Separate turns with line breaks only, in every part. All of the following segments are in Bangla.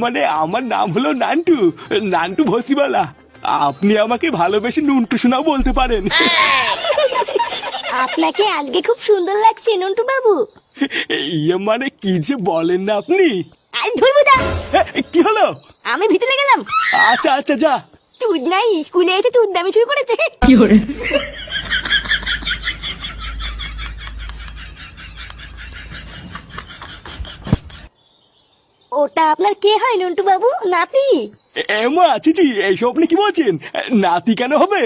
মানে আমার নাম হলো নান্টু, নান্টু ভসিবালা। আপনি আমাকে ভালোবেসে নুনটু শোনাও বলতে পারেন।
আপনাকে আজকে খুব সুন্দর লাগছে নন্টু বাবু।
মানে কি যে বলেন না আপনি।
আই ধরবো দা।
কি হলো?
আমি ভিতরে গেলাম।
আচ্ছা আচ্ছা যা।
তুই নাই স্কুলে এসে তুই দামি শুরু করেছে।
কি করে?
ওটা আপনার কে হয় নন্টু বাবু? নাতি?
এমা চিচি এইসব আপনি কি বলছেন? নাতি কেন হবে?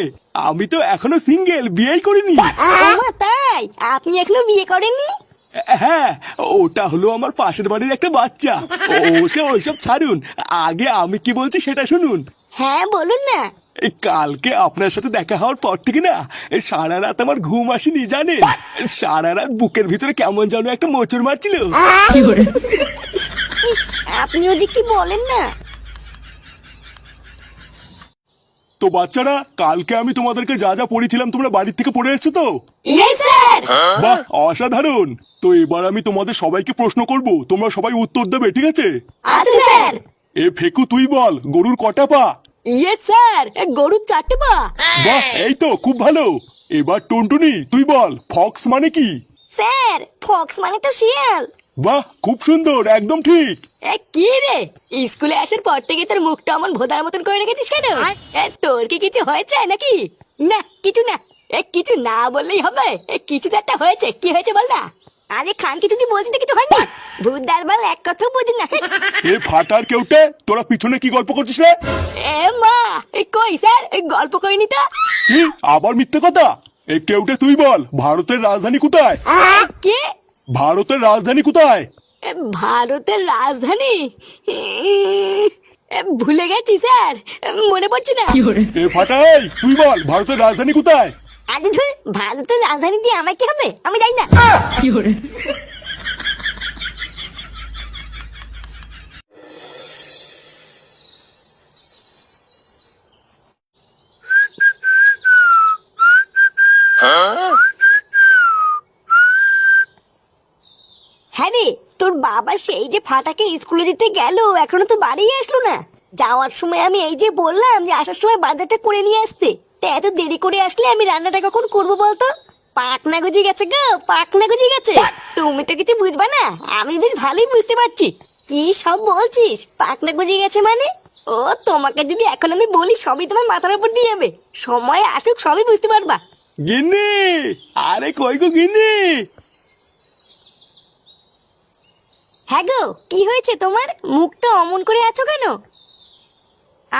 আমি তো এখনো সিঙ্গেল, বিয়েই করিনি।
ওমা তাই? আপনি এখনো বিয়ে করেননি?
হ্যাঁ, ওটা হলো আমার পাশের বাড়ির একটা বাচ্চা। ওইসব ছাড়ুন, আগে আমি কি বলছি সেটা শুনুন।
হ্যাঁ বলুন না।
কালকে আপনার সাথে দেখা হওয়ার পর থেকে না সারা রাত আমার ঘুম আসেনি জানেন। সারা রাত বুকের ভিতরে কেমন যেন একটা মোচড় মারছিল।
কি করে?
ইস, আপনিও যে কি বলেন না।
তো বাচ্চারা, কালকে আমি তোমাদেরকে যা যা পড়েছিলাম তোমরা বাড়ির থেকে পড়ে এসছো তো?
Yes sir.
বাহ, অসাধারণ। তো এবার আমি তোমাদের সবাইকে প্রশ্ন করব, তোমরা সবাই উত্তর দেবে, ঠিক আছে?
আচ্ছা স্যার।
এ ফেকু তুই বল, গরুর কটা পা?
ইয়েস স্যার, গরুর 4টে পা।
বাহ, এই তো খুব ভালো। এবার টুনটুনি তুই বল, ফক্স মানে কি?
স্যার, ফক্স মানে তো শিয়াল।
বাহ, খুব সুন্দর, একদম ঠিক।
কি রে, স্কুলে আসার পর থেকে তোর মুখটা অমন ভোদার মতন করে রেখেছিস কেন? তোর কি কিছু হয়েছে নাকি? না কিছু না। কিছু না বললেই হবে। কিছু তো একটা হয়েছে। কি হয়েছে বল না। আরে খান কিছু তুই বলছিস কিছু হয়নি। ভূতদার বল এক কথাও বুঝি না।
এ ফাটার কেউটে, তোরা পিছনে কি গল্প করছিস রে?
এ মা, কই স্যার, গল্প করিনি তো।
কি আবার মিথ্যে কথা? এ কেউটে তুই বল, ভারতের রাজধানী কোথায়?
কে?
ভারতের রাজধানী কোথায়?
ভারতের রাজধানী? ভুলে গেছি স্যার, মনে পড়ছে না।
কি করে?
এ ফাটাই তুই বল, ভারতের রাজধানী কোথায়?
আরে ধুর, ভারতের রাজধানী দিয়ে আমার কি হবে? আমি জানি না।
কি করে?
হ্যাঁ রে, তোর বাবা সেই যে ফাটাকে স্কুলে দিতে গেল, এখনো তো বাড়ি আসলো না। যাওয়ার সময় আমি এই যে বললাম যে আসার সময় বাজারটা করে নিয়ে আসতে, তা এত দেরি করে আসলে আমি রান্নাটা কখন করবো বলতো? পাকনা গজিয়ে গেছে গো, পাকনা গজিয়ে গেছে। তুমি তো কিছু বুঝবা না, আমি বেশ ভালোই বুঝতে পারছি। কি সব বলছিস? পাকনা গজিয়ে গেছে মানে? ও তোমাকে যদি এখন আমি বলি সবই তোমার মাথার উপর দিয়ে যাবে। সময় আসুক সবই বুঝতে পারবা।
গিন্নি, আরে কই গো গিন্নি?
হ্যাঁ গো, কি হয়েছে তোমার? মুখটা অমন করে আছো কেন?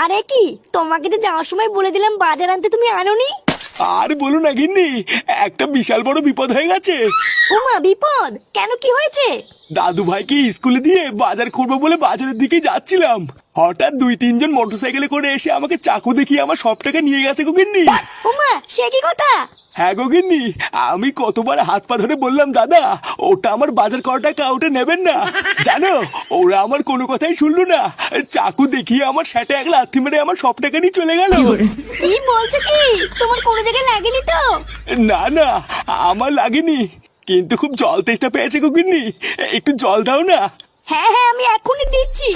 আরে কি, তোমাকে তো যাওয়ার সময় বলে দিলাম বাজার আনতে, তুমি আনোনি।
আর বলো না গিন্নি, একটা বিশাল বড় বিপদ হয়ে গেছে।
ওমা বিপদ? কেন, কি হয়েছে?
দাদু ভাইকে স্কুলে দিয়ে বাজার করবো বলে বাজারের দিকে যাচ্ছিলাম, হঠাৎ 2-3 জন মোটরসাইকেলে করে এসে আমাকে চাকু দেখিয়ে আমার সব টাকা নিয়ে গেছে গো গিন্নি।
ওমা, সে কি কথা?
হ্যাঁ গো গিন্নি, আমি কতবার হাত পা ধরে বললাম দাদা ওটা আমার বাজার করা টাকা, ওটা নেবেন না। জানো, ওরা আমার কোনো কথাই শুনলো না। চাকু দেখিয়ে আমার সেটা এক লাথি মেরে আমার সব টাকা নিয়ে চলে গেল।
কি করে?
কি বলছো কি? তোমার কোনো জায়গায় লাগেনি তো?
না না, আমার লাগেনি, কিন্তু খুব জল তেষ্টা পেয়েছে গো গিন্নি, একটু জল দাও না।
হ্যাঁ হ্যাঁ, আমি এখনই দিচ্ছি।